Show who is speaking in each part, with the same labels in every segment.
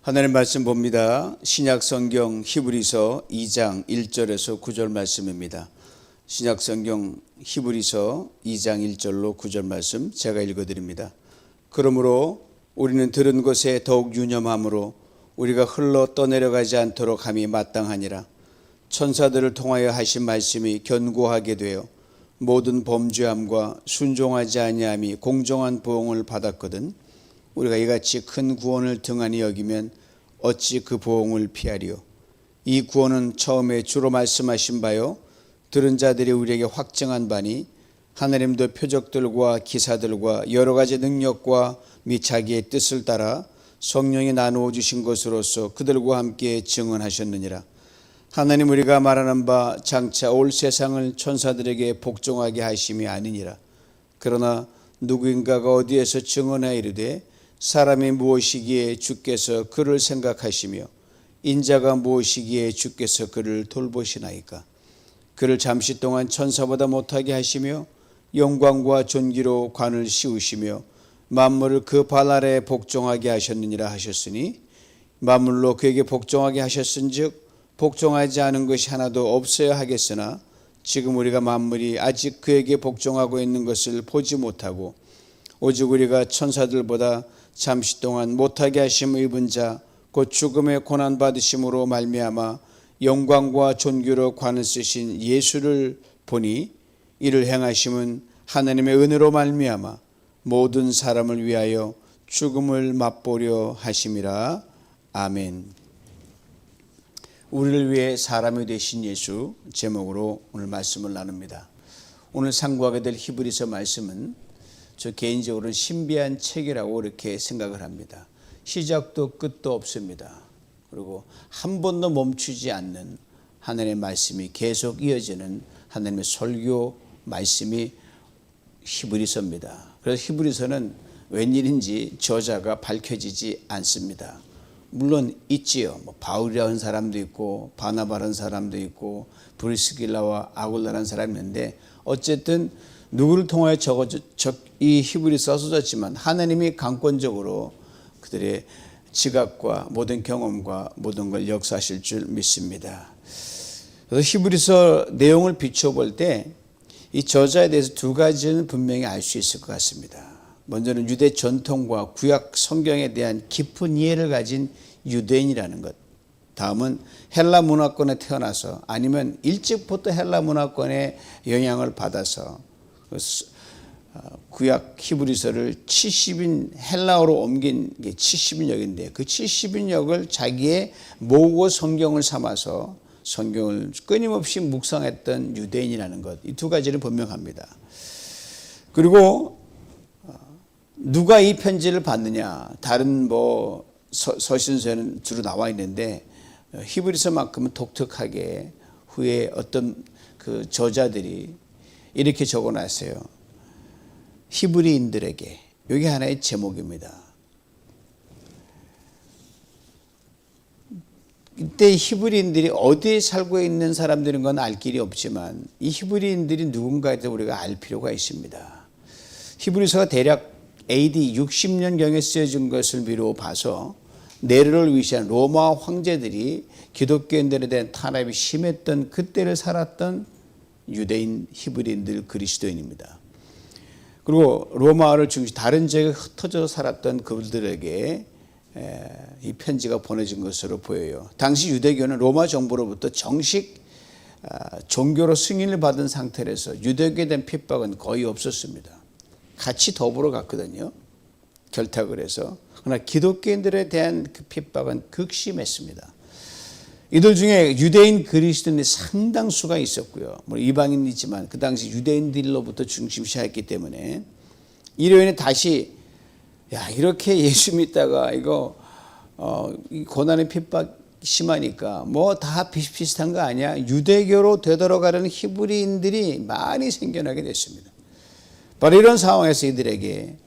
Speaker 1: 하나님 말씀 봅니다. 신약 성경 히브리서 2장 1절에서 9절 말씀입니다. 신약 성경 히브리서 2장 1절로 9절 말씀 제가 읽어드립니다. 그러므로 우리는 들은 것에 더욱 유념함으로 우리가 흘러 떠내려가지 않도록 함이 마땅하니라. 천사들을 통하여 하신 말씀이 견고하게 되어 모든 범죄함과 순종하지 아니함이 공정한 보응을 받았거든 우리가 이같이 큰 구원을 등한히 여기면 어찌 그 보응을 피하리요. 이 구원은 처음에 주로 말씀하신 바요 들은 자들이 우리에게 확증한 바니 하나님도 표적들과 기사들과 여러 가지 능력과 및 자기의 뜻을 따라 성령이 나누어 주신 것으로서 그들과 함께 증언하셨느니라. 하나님 우리가 말하는 바 장차 올 세상을 천사들에게 복종하게 하심이 아니니라. 그러나 누구인가가 어디에서 증언하여 이르되 사람이 무엇이기에 주께서 그를 생각하시며 인자가 무엇이기에 주께서 그를 돌보시나이까. 그를 잠시 동안 천사보다 못하게 하시며 영광과 존귀로 관을 씌우시며 만물을 그 발 아래에 복종하게 하셨느니라 하셨으니 만물로 그에게 복종하게 하셨은즉 복종하지 않은 것이 하나도 없어야 하겠으나 지금 우리가 만물이 아직 그에게 복종하고 있는 것을 보지 못하고 오직 우리가 천사들보다 잠시 동안 못하게 하심을 입은 자 곧 죽음의 고난 받으심으로 말미암아 영광과 존귀로 관을 쓰신 예수를 보니 이를 행하심은 하나님의 은혜로 말미암아 모든 사람을 위하여 죽음을 맛보려 하심이라. 아멘. 우리를 위해 사람이 되신 예수 제목으로 오늘 말씀을 나눕니다. 오늘 상고하게 될 히브리서 말씀은 저 개인적으로는 신비한 책이라고 이렇게 생각을 합니다. 시작도 끝도 없습니다. 그리고 한 번도 멈추지 않는 하나님의 말씀이 계속 이어지는 하나님의 설교 말씀이 히브리서입니다. 그래서 히브리서는 웬일인지 저자가 밝혀지지 않습니다. 물론 있지요. 바울이라는 사람도 있고 바나바라는 사람도 있고 브리스길라와 아굴라라는 사람이 있는데 어쨌든 누구를 통하여 이 히브리서가 써졌지만 하나님이 강권적으로 그들의 지각과 모든 경험과 모든 걸 역사하실 줄 믿습니다. 그래서 히브리서 내용을 비춰볼 때 이 저자에 대해서 두 가지는 분명히 알 수 있을 것 같습니다. 먼저는 유대 전통과 구약 성경에 대한 깊은 이해를 가진 유대인이라는 것. 다음은 헬라 문화권에 태어나서 아니면 일찍부터 헬라 문화권의 영향을 받아서 구약 히브리서를 70인 헬라어로 옮긴 게 70인역인데 그 70인역을 자기의 모국어 성경을 삼아서 성경을 끊임없이 묵상했던 유대인이라는 것. 이 두 가지는 분명합니다. 그리고 누가 이 편지를 받느냐. 다른 서신서에는 주로 나와 있는데 히브리서만큼은 독특하게 후에 어떤 그 저자들이 이렇게 적어놨어요. 히브리인들에게. 이게 하나의 제목입니다. 이때 히브리인들이 어디에 살고 있는 사람들인 건 알 길이 없지만 이 히브리인들이 누군가에 대해서 우리가 알 필요가 있습니다. 히브리서가 대략 AD 60년경에 쓰여진 것을 미루어 봐서 네로를 위시한 로마 황제들이 기독교인들에 대한 탄압이 심했던 그때를 살았던 유대인 히브리인들 그리스도인입니다. 그리고 로마를 중심 다른 지역에 흩어져 살았던 그들에게 이 편지가 보내진 것으로 보여요. 당시 유대교는 로마 정부로부터 정식 종교로 승인을 받은 상태라서 유대교에 대한 핍박은 거의 없었습니다. 같이 더불어 갔거든요. 결탁을 해서. 그러나 기독교인들에 대한 그 핍박은 극심했습니다. 이들 중에 유대인 그리스도인이 상당수가 있었고요. 물론 이방인이지만 그 당시 유대인들로부터 중심시했기 때문에 이로인해 다시 이렇게 예수 믿다가 이거 이 고난의 핍박 심하니까 뭐 다 비슷비슷한 거 아니야? 유대교로 되돌아가려는 히브리인들이 많이 생겨나게 됐습니다. 바로 이런 상황에서 이들에게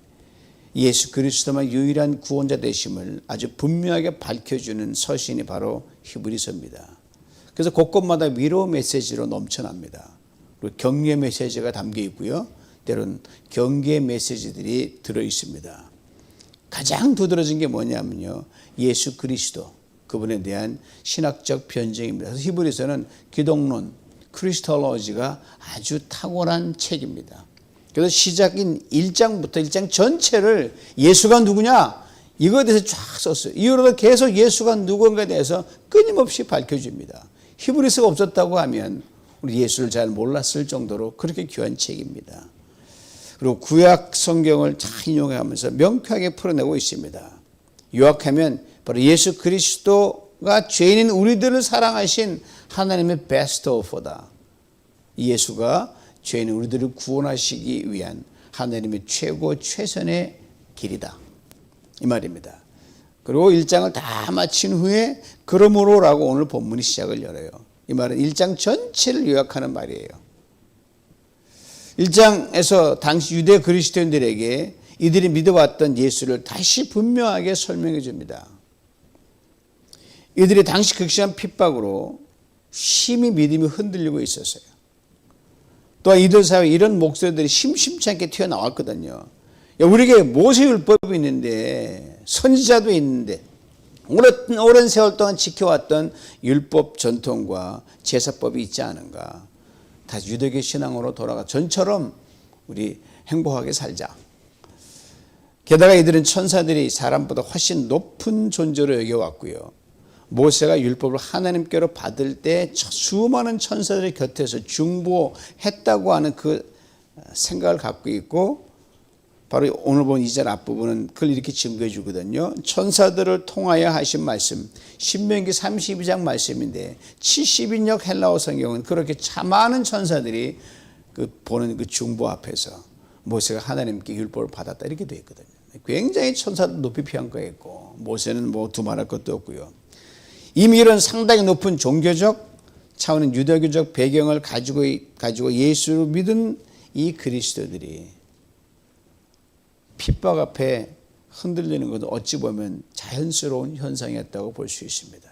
Speaker 1: 예수 그리스도만 유일한 구원자 되심을 아주 분명하게 밝혀주는 서신이 바로 히브리서입니다. 그래서 곳곳마다 위로 메시지로 넘쳐납니다. 그리고 격려 메시지가 담겨 있고요. 때로는 경계 메시지들이 들어 있습니다. 가장 두드러진 게 뭐냐면요, 예수 그리스도, 그분에 대한 신학적 변증입니다. 그래서 히브리서는 기독론, 크리스톨로지가 아주 탁월한 책입니다. 그래서 시작인 1장부터 1장 전체를 예수가 누구냐, 이거에 대해서 쫙 썼어요. 이후로도 계속 예수가 누군가에 대해서 끊임없이 밝혀줍니다. 히브리서가 없었다고 하면 우리 예수를 잘 몰랐을 정도로 그렇게 귀한 책입니다. 그리고 구약 성경을 잘 인용하면서 명쾌하게 풀어내고 있습니다. 요약하면 바로 예수 그리스도가 죄인인 우리들을 사랑하신 하나님의 베스트 오퍼다. 예수가 죄인인 우리들을 구원하시기 위한 하나님의 최고 최선의 길이다, 이 말입니다. 그리고 1장을 다 마친 후에 그러므로라고 오늘 본문이 시작을 열어요. 이 말은 1장 전체를 요약하는 말이에요. 1장에서 당시 유대 그리스도인들에게 이들이 믿어왔던 예수를 다시 분명하게 설명해 줍니다. 이들이 당시 극심한 핍박으로 심히 믿음이 흔들리고 있었어요. 또한 이들 사이에 이런 목소리들이 심심치 않게 튀어나왔거든요. 우리에게 모세율법이 있는데, 선지자도 있는데, 오랜 세월 동안 지켜왔던 율법 전통과 제사법이 있지 않은가. 다시 유대교 신앙으로 돌아가 전처럼 우리 행복하게 살자. 게다가 이들은 천사들이 사람보다 훨씬 높은 존재로 여겨왔고요. 모세가 율법을 하나님께로 받을 때 수많은 천사들의 곁에서 중보했다고 하는 그 생각을 갖고 있고, 바로 오늘 본 2절 앞부분은 그걸 이렇게 증거해 주거든요. 천사들을 통하여 하신 말씀, 신명기 32장 말씀인데 70인역 헬라어 성경은 그렇게 참 많은 천사들이 보는 그 중보 앞에서 모세가 하나님께 율법을 받았다, 이렇게 되어 있거든요. 굉장히 천사들 높이 평가했고, 모세는 뭐 두말할 것도 없고요. 이미 이런 상당히 높은 종교적 차원의 유대교적 배경을 가지고 예수를 믿은 이 그리스도들이 핍박 앞에 흔들리는 것도 어찌 보면 자연스러운 현상이었다고 볼 수 있습니다.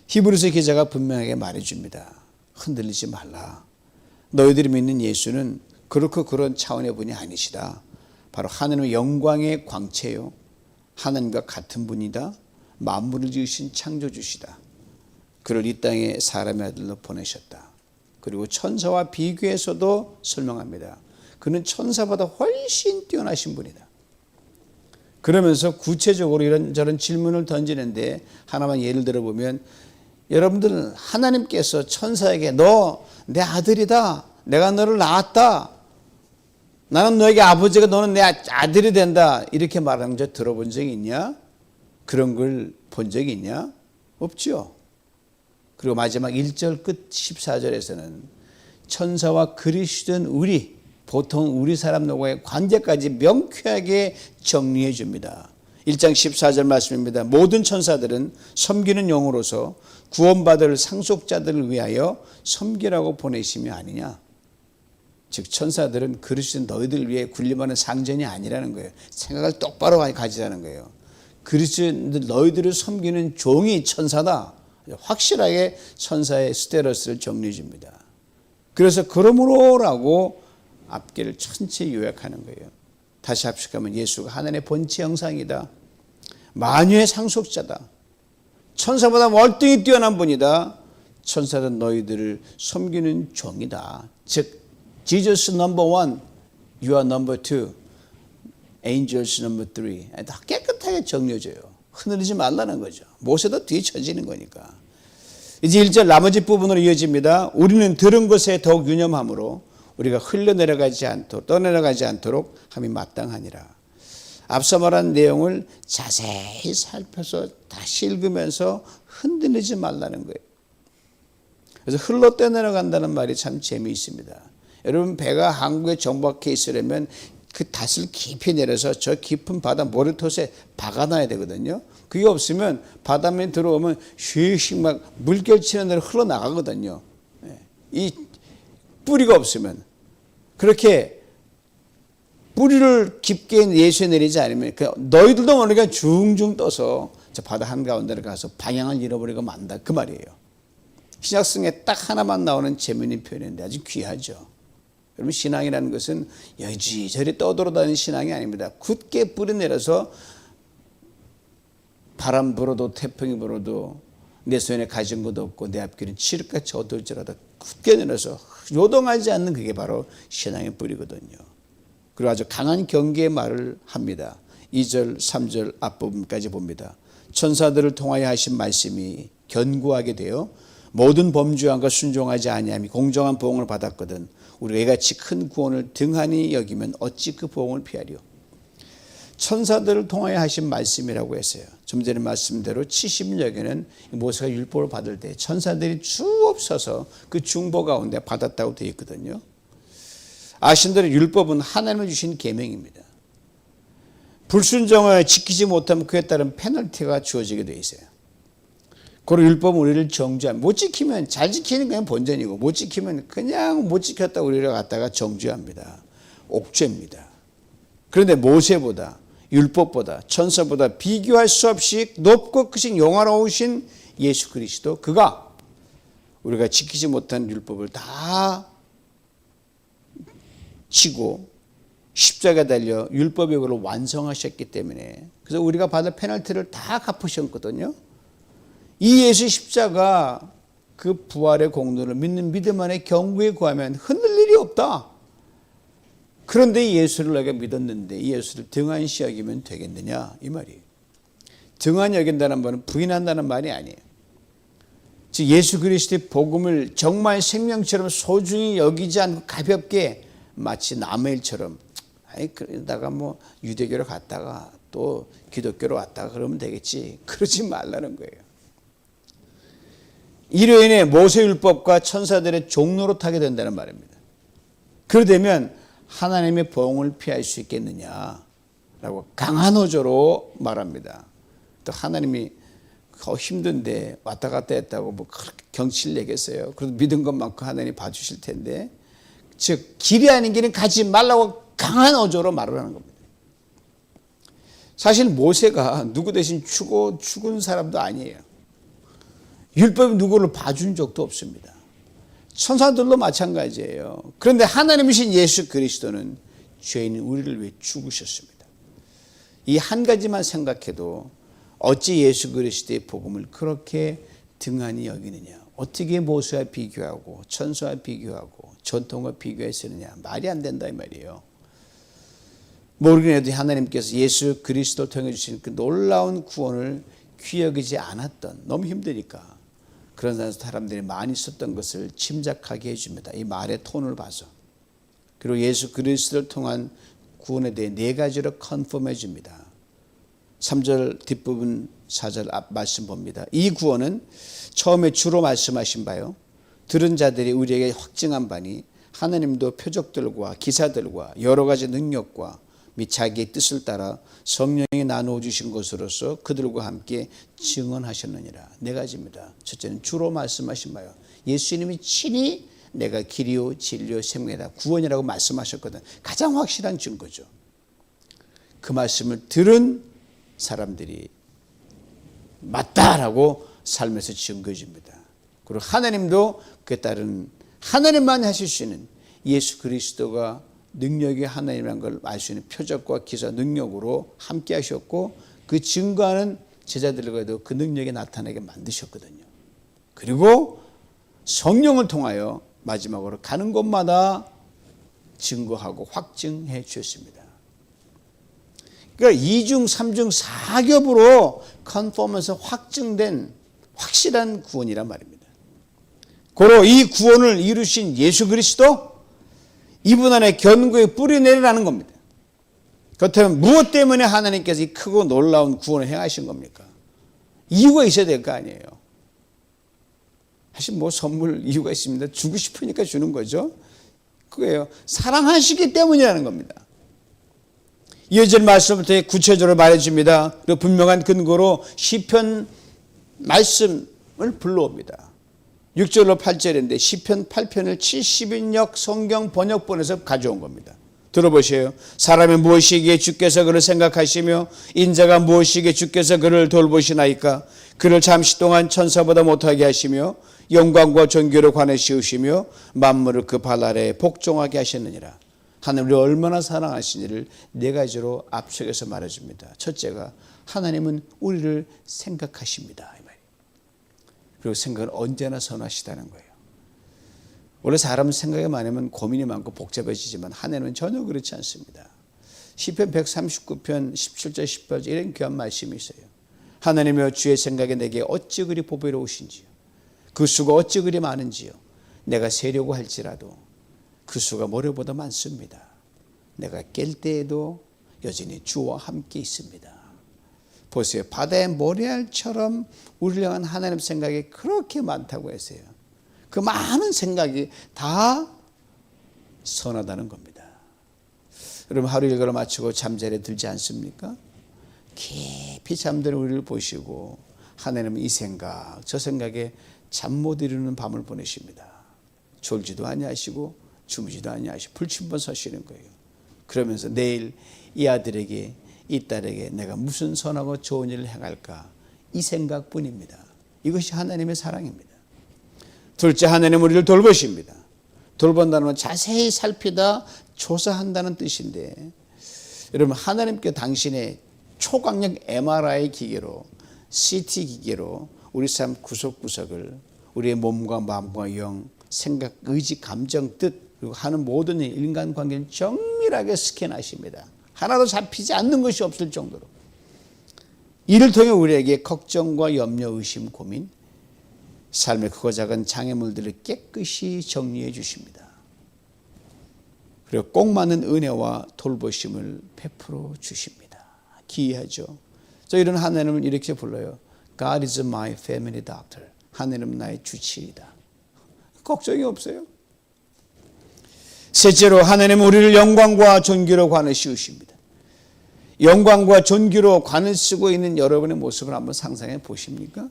Speaker 1: 히브리서 기자가 분명하게 말해줍니다. 흔들리지 말라. 너희들이 믿는 예수는 그렇고 그런 차원의 분이 아니시다. 바로 하나님의 영광의 광채요, 하나님과 같은 분이다. 만물을 지으신 창조주시다. 그를 이 땅에 사람의 아들로 보내셨다. 그리고 천사와 비교해서도 설명합니다. 그는 천사보다 훨씬 뛰어나신 분이다. 그러면서 구체적으로 이런저런 질문을 던지는데, 하나만 예를 들어보면, 여러분들 하나님께서 천사에게 너 내 아들이다, 내가 너를 낳았다, 나는 너에게 아버지가 너는 내 아들이 된다, 이렇게 말하는 거 들어본 적이 있냐? 그런 걸 본 적이 있냐? 없죠. 그리고 마지막 1절 끝 14절에서는 천사와 그리스도인 우리, 보통 우리 사람들과의 관계까지 명쾌하게 정리해 줍니다. 1장 14절 말씀입니다. 모든 천사들은 섬기는 영으로서 구원받을 상속자들을 위하여 섬기라고 보내심이 아니냐. 즉 천사들은 그리스도인 너희들 위해 군림하는 상전이 아니라는 거예요. 생각을 똑바로 가지라는 거예요. 그리스도인들 너희들을 섬기는 종이 천사다. 확실하게 천사의 스테러스를 정리해 줍니다. 그래서 그러므로라고 앞길을 전체 요약하는 거예요. 다시 합식하면 예수가 하나님의 본체 형상이다. 만유의 상속자다. 천사보다 월등히 뛰어난 분이다. 천사는 너희들을 섬기는 종이다. 즉 Jesus number 1, you are number 2, angels number 3. 다 깨끗하게 정리해줘요. 흔들리지 말라는 거죠. 모세도 뒤처지는 거니까. 이제 1절 나머지 부분으로 이어집니다. 우리는 들은 것에 더욱 유념하므로 우리가 떠내려가지 않도록 함이 마땅하니라. 앞서 말한 내용을 자세히 살펴서 다시 읽으면서 흔들리지 말라는 거예요. 그래서 흘러 떠내려간다는 말이 참 재미있습니다. 여러분 배가 항구에 정박해 있으려면 그 닷을 깊이 내려서 저 깊은 바다 모래톳에 박아놔야 되거든요. 그게 없으면 바닷물이 들어오면 슉슉 막 물결 치는 대로 흘러나가거든요. 이 뿌리가 없으면. 그렇게 뿌리를 깊게 예수에 내리지 않으면 너희들도 모르게 중중 떠서 저 바다 한가운데로 가서 방향을 잃어버리고 만다, 그 말이에요. 신약성에 딱 하나만 나오는 재미있는 표현인데 아주 귀하죠. 여러분, 신앙이라는 것은 여지저리 떠돌아다니는 신앙이 아닙니다. 굳게 뿌리내려서 바람 불어도 태풍이 불어도 내 손에 가진 것도 없고 내 앞길은 칠흑같이 어두울지라도 굳게 내려서 요동하지 않는 그게 바로 신앙의 뿌리거든요. 그리고 아주 강한 경계의 말을 합니다. 2절 3절 앞부분까지 봅니다. 천사들을 통하여 하신 말씀이 견고하게 되어 모든 범죄함과 순종하지 아니함이 공정한 보응을 받았거든 우리가 이같이 큰 구원을 등한히 여기면 어찌 그 보응을 피하리요. 천사들을 통하여 하신 말씀이라고 했어요. 좀 전에 말씀대로 70여개는 모세가 율법을 받을 때 천사들이 쭉 없어서 그 중보 가운데 받았다고 되어 있거든요. 아신 대로 율법은 하나님이 주신 계명입니다. 불순종을 지키지 못하면 그에 따른 페널티가 주어지게 되어 있어요. 그리고 율법은 우리를 정죄합니다. 못 지키면 잘 지키는 건 본전이고 못 지키면 그냥 못 지켰다 우리를 갖다가 정죄합니다. 옥죄입니다. 그런데 모세보다 율법보다 천사보다 비교할 수 없이 높고 크신 영화로우신 예수 그리스도, 그가 우리가 지키지 못한 율법을 다 치고 십자가에 달려 율법의 그를 완성하셨기 때문에, 그래서 우리가 받을 페널티를 다 갚으셨거든요. 이 예수 십자가 그 부활의 공로를 믿는 믿음 안에 견고히 구하면 흔들 일이 없다. 그런데 이 예수를 내가 믿었는데 이 예수를 등한시 여기면 되겠느냐, 이 말이에요. 등한히 여긴다는 말은 부인한다는 말이 아니에요. 즉 예수 그리스도의 복음을 정말 생명처럼 소중히 여기지 않고 가볍게 마치 남의 일처럼, 그러다가 뭐 유대교로 갔다가 또 기독교로 왔다가 그러면 되겠지, 그러지 말라는 거예요. 이로 인해 모세율법과 천사들의 종로로 타게 된다는 말입니다. 그러되면 하나님의 보응을 피할 수 있겠느냐라고 강한 어조로 말합니다. 또 하나님이 힘든데 왔다 갔다 했다고 뭐 그렇게 경치를 내겠어요. 그래도 믿은 것만큼 하나님이 봐주실 텐데, 즉 길이 아닌 길은 가지 말라고 강한 어조로 말을 하는 겁니다. 사실 모세가 누구 대신 죽은 사람도 아니에요. 율법이 누구를 봐준 적도 없습니다. 천사들도 마찬가지예요. 그런데 하나님이신 예수 그리스도는 죄인인 우리를 위해 죽으셨습니다. 이 한 가지만 생각해도 어찌 예수 그리스도의 복음을 그렇게 등한히 여기느냐, 어떻게 모세와 비교하고 천사와 비교하고 전통과 비교했느냐, 말이 안 된다 이 말이에요. 모르긴 해도 하나님께서 예수 그리스도를 통해 주신 그 놀라운 구원을 귀히 여기지 않았던, 너무 힘드니까 그런 사람들이 많이 썼던 것을 짐작하게 해줍니다. 이 말의 톤을 봐서. 그리고 예수 그리스도를 통한 구원에 대해 네 가지로 컨펌해 줍니다. 3절 뒷부분 4절 앞 말씀 봅니다. 이 구원은 처음에 주로 말씀하신 바요, 들은 자들이 우리에게 확증한 바니 하나님도 표적들과 기사들과 여러 가지 능력과 및 자기의 뜻을 따라 성령이 나누어 주신 것으로서 그들과 함께 증언하셨느니라. 네 가지입니다. 첫째는 주로 말씀하신 바요, 예수님이 친히 내가 길이요 진리요 생명이다, 구원이라고 말씀하셨거든. 가장 확실한 증거죠. 그 말씀을 들은 사람들이 맞다라고 삶에서 증거해 줍니다. 그리고 하나님도 그에 따른, 하나님만 하실 수 있는 예수 그리스도가 능력이 하나님이라는 걸 알 수 있는 표적과 기사 능력으로 함께 하셨고, 그 증거하는 제자들과도 그 능력이 나타나게 만드셨거든요. 그리고 성령을 통하여 마지막으로 가는 곳마다 증거하고 확증해 주셨습니다. 그러니까 2중, 3중, 4겹으로 컨펌해서 확증된 확실한 구원이란 말입니다. 고로 이 구원을 이루신 예수 그리스도, 이분 안에 견고히 뿌리내리라는 겁니다. 그렇다면 무엇 때문에 하나님께서 이 크고 놀라운 구원을 행하신 겁니까? 이유가 있어야 될 거 아니에요. 사실 뭐 선물 이유가 있습니다. 주고 싶으니까 주는 거죠. 그거예요. 사랑하시기 때문이라는 겁니다. 이어진 말씀부터 구체적으로 말해줍니다. 그리고 분명한 근거로 시편 말씀을 불러옵니다. 6절로 8절인데 시편 8편을 70인역 성경 번역본에서 가져온 겁니다. 들어보세요. 사람이 무엇이기에 주께서 그를 생각하시며 인자가 무엇이기에 주께서 그를 돌보시나이까. 그를 잠시 동안 천사보다 못하게 하시며 영광과 존귀로 관을 씌우시며 만물을 그 발 아래에 복종하게 하셨느니라. 하나님을 얼마나 사랑하시니를 네 가지로 앞서서 말해줍니다. 첫째가 하나님은 우리를 생각하십니다. 이 말이에요. 그리고 생각을 언제나 선하시다는 거예요. 원래 사람은 생각이 많으면 고민이 많고 복잡해지지만 하나님은 전혀 그렇지 않습니다. 시편 139편 17절 18절 이런 귀한 말씀이 있어요. 하나님이여 주의 생각이 내게 어찌 그리 보배로우신지요. 그 수가 어찌 그리 많은지요. 내가 세려고 할지라도 그 수가 모래보다 많습니다. 내가 깰 때에도 여전히 주와 함께 있습니다. 보세요. 바다의 모래알처럼 우리를 향한 하나님 생각이 그렇게 많다고 했어요. 그 많은 생각이 다 선하다는 겁니다. 여러분 하루 일과를 마치고 잠자리에 들지 않습니까? 깊이 잠드는 우리를 보시고 하나님은 이 생각 저 생각에 잠 못 이루는 밤을 보내십니다. 졸지도 아니하시고 주무지도 아니하시고 불침번 서시는 거예요. 그러면서 내일 이 아들에게 이 딸에게 내가 무슨 선하고 좋은 일을 행할까 이 생각뿐입니다. 이것이 하나님의 사랑입니다. 둘째, 하나님 우리를 돌보십니다. 돌본다는 건 자세히 살피다 조사한다는 뜻인데 여러분 하나님께 당신의 초강력 MRI 기계로 CT 기계로 우리 삶 구석구석을 우리의 몸과 마음과 영, 생각, 의지, 감정, 뜻 그리고 하는 모든 인간관계를 정밀하게 스캔하십니다. 하나도 잡히지 않는 것이 없을 정도로 이를 통해 우리에게 걱정과 염려, 의심, 고민 삶의 크고 작은 장애물들을 깨끗이 정리해 주십니다. 그리고 꼭 맞는 은혜와 돌보심을 베풀어 주십니다. 기이하죠. 저희는 하나님을 이렇게 불러요. God is my family doctor. 하나님은 나의 주치의다. 걱정이 없어요. 셋째로 하나님은 우리를 영광과 존귀로 관을 씌우십니다. 영광과 존귀로 관을 쓰고 있는 여러분의 모습을 한번 상상해 보십니까?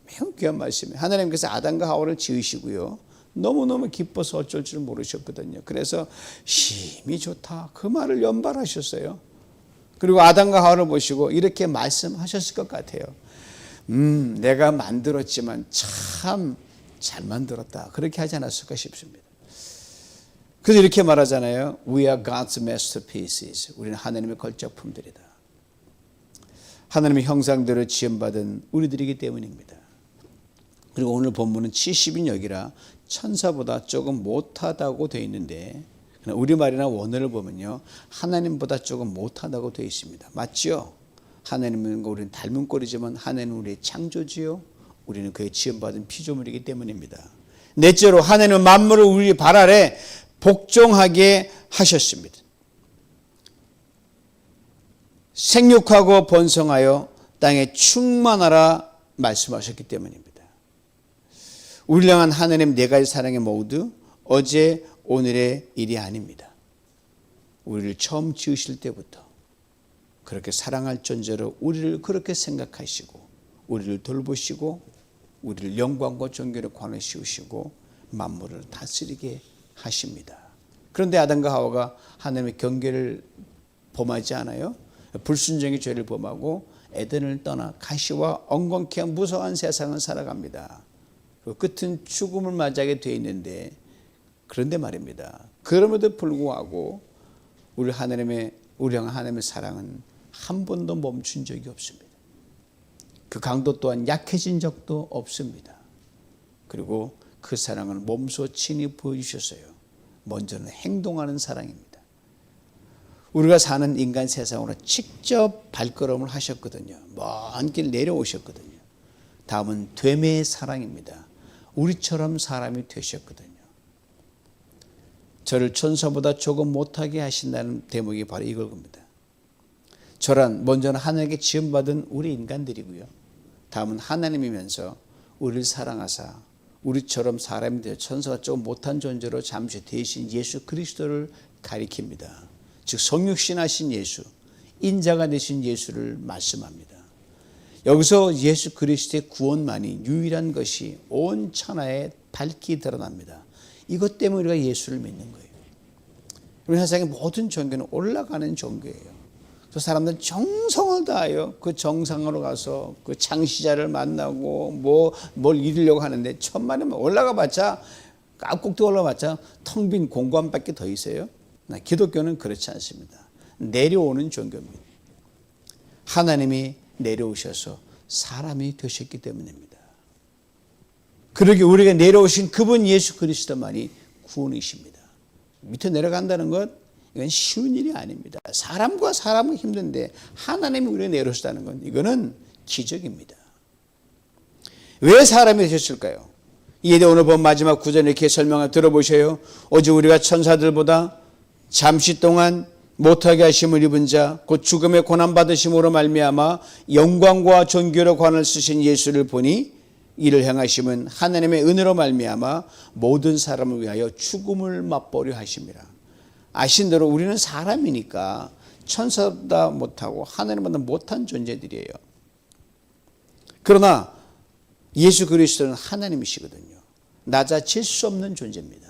Speaker 1: 매우 귀한 말씀이에요. 하나님께서 아담과 하와를 지으시고요. 너무너무 기뻐서 어쩔 줄 모르셨거든요. 그래서 힘이 좋다. 그 말을 연발하셨어요. 그리고 아담과 하와를 보시고 이렇게 말씀하셨을 것 같아요. 내가 만들었지만 참 잘 만들었다. 그렇게 하지 않았을까 싶습니다. 그래서 이렇게 말하잖아요. We are God's masterpieces. 우리는 하나님의 걸작품들이다. 하나님의 형상대로 지음받은 우리들이기 때문입니다. 그리고 오늘 본문은 70인역이라 천사보다 조금 못하다고 되어 있는데 우리말이나 원어를 보면요. 하나님보다 조금 못하다고 되어 있습니다. 맞죠? 하나님은 우리는 닮은 꼴이지만 하나님은 우리의 창조지요. 우리는 그의 지음받은 피조물이기 때문입니다. 넷째로 하나님은 만물을 우리 발 아래 복종하게 하셨습니다. 생육하고 번성하여 땅에 충만하라 말씀하셨기 때문입니다. 우리를 향한 하나님 네 가지 사랑의 모두 어제 오늘의 일이 아닙니다. 우리를 처음 지으실 때부터 그렇게 사랑할 존재로 우리를 그렇게 생각하시고 우리를 돌보시고 우리를 영광과 존귀로 관을 씌우시고 만물을 다스리게 하십니다. 그런데 아담과 하와가 하나님의 경계를 범하지 않아요. 불순종의 죄를 범하고 에덴을 떠나 가시와 엉겅퀴 한 무서운 세상을 살아갑니다. 그 끝은 죽음을 맞이하게 되어 있는데 그런데 말입니다. 그럼에도 불구하고 우리 향한 하나님의 사랑은 한 번도 멈춘 적이 없습니다. 그 강도 또한 약해진 적도 없습니다. 그리고 그 사랑을 몸소 친히 보여주셨어요. 먼저는 행동하는 사랑입니다. 우리가 사는 인간 세상으로 직접 발걸음을 하셨거든요. 먼 길 내려오셨거든요. 다음은 되매의 사랑입니다. 우리처럼 사람이 되셨거든요. 저를 천사보다 조금 못하게 하신다는 대목이 바로 이걸 겁니다. 저란 먼저는 하나님께 지음받은 우리 인간들이고요. 다음은 하나님이면서 우리를 사랑하사 우리처럼 사람이 되어 천사가 조금 못한 존재로 잠시 대신 예수 그리스도를 가리킵니다. 즉 성육신하신 예수, 인자가 되신 예수를 말씀합니다. 여기서 예수 그리스도의 구원만이 유일한 것이 온 천하에 밝히 드러납니다. 이것 때문에 우리가 예수를 믿는 거예요. 우리 세상의 모든 종교는 올라가는 종교예요. 저 사람들은 정성을 다하여 그 정상으로 가서 그 창시자를 만나고 뭘 이루려고 하는데 천만에 올라가 봤자 깍꼭도 올라봤자 텅 빈 공간밖에 더 있어요. 기독교는 그렇지 않습니다. 내려오는 종교입니다. 하나님이 내려오셔서 사람이 되셨기 때문입니다. 그러기 우리가 내려오신 그분 예수 그리스도만이 구원이십니다. 밑에 내려간다는 것, 이건 쉬운 일이 아닙니다. 사람과 사람은 힘든데 하나님이 우리가 내려오셨다는 건 이거는 기적입니다. 왜 사람이 되셨을까요? 이에 대해 오늘 본 마지막 구절 이렇게 설명을 들어보셔요. 오직 우리가 천사들보다 잠시 동안 못하게 하심을 입은 자 곧 죽음의 고난받으심으로 말미암아 영광과 존귀로 관을 쓰신 예수를 보니 이를 행하심은 하나님의 은혜로 말미암아 모든 사람을 위하여 죽음을 맛보려 하심이라. 아신 대로 우리는 사람이니까 천사보다 못하고 하나님보다 못한 존재들이에요. 그러나 예수 그리스도는 하나님이시거든요. 낮아질 수 없는 존재입니다.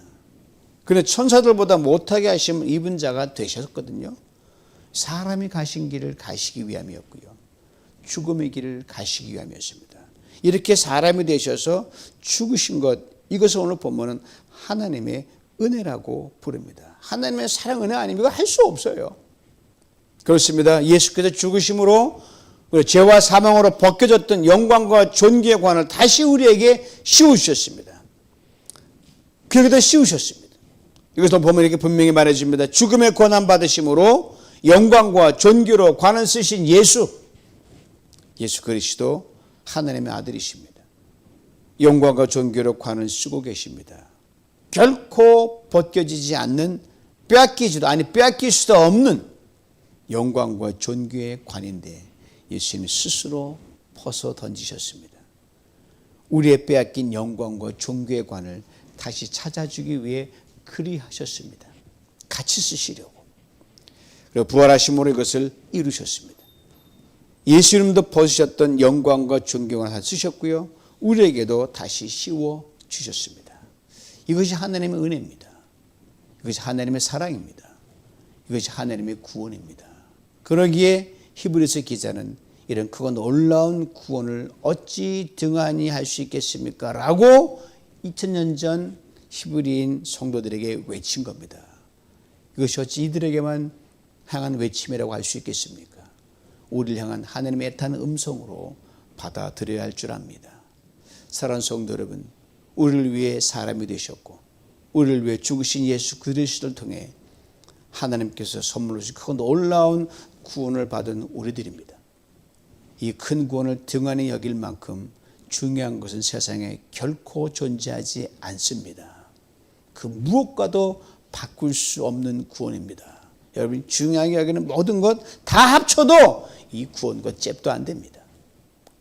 Speaker 1: 그런데 천사들보다 못하게 하심을 입은 자가 되셨거든요. 사람이 가신 길을 가시기 위함이었고요. 죽음의 길을 가시기 위함이었습니다. 이렇게 사람이 되셔서 죽으신 것, 이것을 오늘 보면은 하나님의 은혜라고 부릅니다. 하나님의 사랑 은혜 아니면 할 수 없어요. 그렇습니다. 예수께서 죽으심으로 죄와 사망으로 벗겨졌던 영광과 존귀의 관을 다시 우리에게 씌우셨습니다. 그에게도 씌우셨습니다. 이것을 보면 이렇게 분명히 말해줍니다. 죽음의 고난 받으심으로 영광과 존귀로 관을 쓰신 예수 그리스도 하나님의 아들이십니다. 영광과 존귀로 관을 쓰고 계십니다. 결코 벗겨지지 않는 빼앗길 수도 없는 영광과 존귀의 관인데 예수님이 스스로 벗어 던지셨습니다. 우리의 빼앗긴 영광과 존귀의 관을 다시 찾아주기 위해 그리하셨습니다. 같이 쓰시려고. 그리고 부활하심으로 이것을 이루셨습니다. 예수님도 벗으셨던 영광과 존귀를 다 쓰셨고요. 우리에게도 다시 씌워 주셨습니다. 이것이 하나님의 은혜입니다. 이것이 하나님의 사랑입니다. 이것이 하나님의 구원입니다. 그러기에 히브리서 기자는 이런 크고 놀라운 구원을 어찌 등한히 할 수 있겠습니까? 라고 2000년 전 히브리인 성도들에게 외친 겁니다. 이것이 어찌 이들에게만 향한 외침이라고 할 수 있겠습니까? 우리를 향한 하나님의 애타는 음성으로 받아들여야 할 줄 압니다. 사랑하는 성도 여러분, 우리를 위해 사람이 되셨고 우리를 위해 죽으신 예수 그리스도를 통해 하나님께서 선물로 주신 크고 놀라운 구원을 받은 우리들입니다. 이 큰 구원을 등한히 여길 만큼 중요한 것은 세상에 결코 존재하지 않습니다. 그 무엇과도 바꿀 수 없는 구원입니다. 여러분 중요하게 여기는 모든 것 다 합쳐도 이 구원과 잽도 안 됩니다.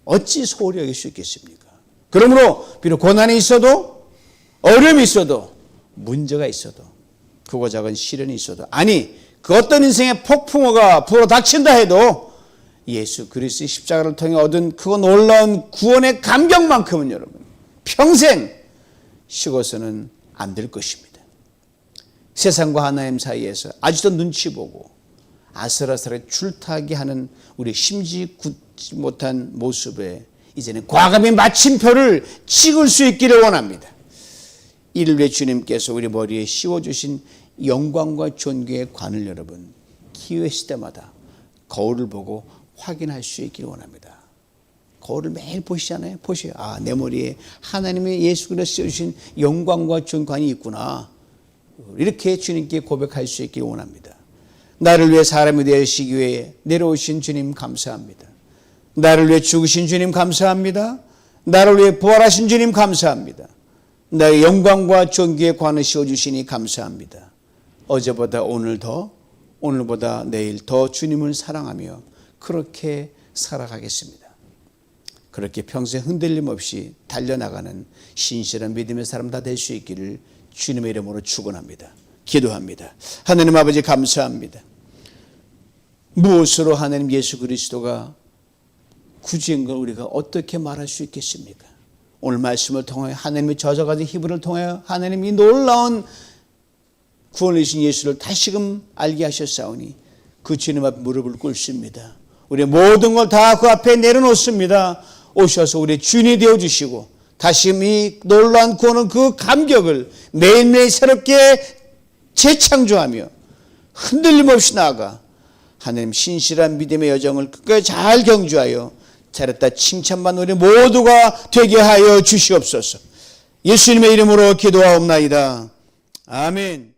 Speaker 1: 어찌 소홀히 여길 수 있겠습니까? 그러므로 비록 고난이 있어도 어려움이 있어도 문제가 있어도 크고 작은 시련이 있어도 아니 그 어떤 인생의 폭풍우가 불어닥친다 해도 예수 그리스도의 십자가를 통해 얻은 그 놀라운 구원의 감격만큼은 여러분 평생 식어서는 안 될 것입니다. 세상과 하나님 사이에서 아직도 눈치 보고 아슬아슬하게 줄타기 하는 우리 심지 굳지 못한 모습에 이제는 과감히 마침표를 찍을 수 있기를 원합니다. 이를 위해 주님께서 우리 머리에 씌워주신 영광과 존귀의 관을 여러분 기회 있을 때마다 거울을 보고 확인할 수 있기를 원합니다. 거울을 매일 보시잖아요. 보세요. 아, 내 머리에 하나님의 예수 그리스도 씌워주신 영광과 존귀관이 있구나. 이렇게 주님께 고백할 수 있기를 원합니다. 나를 위해 사람이 되시기 위해 내려오신 주님 감사합니다. 나를 위해 죽으신 주님 감사합니다. 나를 위해 부활하신 주님 감사합니다. 나의 영광과 존귀의 관을 씌워주시니 감사합니다. 어제보다 오늘 더, 오늘보다 내일 더 주님을 사랑하며 그렇게 살아가겠습니다. 그렇게 평생 흔들림 없이 달려나가는 신실한 믿음의 사람 다 될 수 있기를 주님의 이름으로 축원합니다. 기도합니다. 하나님 아버지 감사합니다. 무엇으로 하나님 예수 그리스도가 구주인 걸 우리가 어떻게 말할 수 있겠습니까? 오늘 말씀을 통해 하나님의 저자가진 히브리를 통해 하나님이 놀라운 구원을 주신 예수를 다시금 알게 하셨사오니 그 주님 앞에 무릎을 꿇습니다. 우리 모든 걸 다 그 앞에 내려놓습니다. 오셔서 우리 주인이 되어주시고 다시금 이 놀라운 구원은 그 감격을 매일매일 새롭게 재창조하며 흔들림 없이 나아가 하나님 신실한 믿음의 여정을 끝까지 잘 경주하여 잘했다 칭찬받는 우리 모두가 되게 하여 주시옵소서. 예수님의 이름으로 기도하옵나이다. 아멘.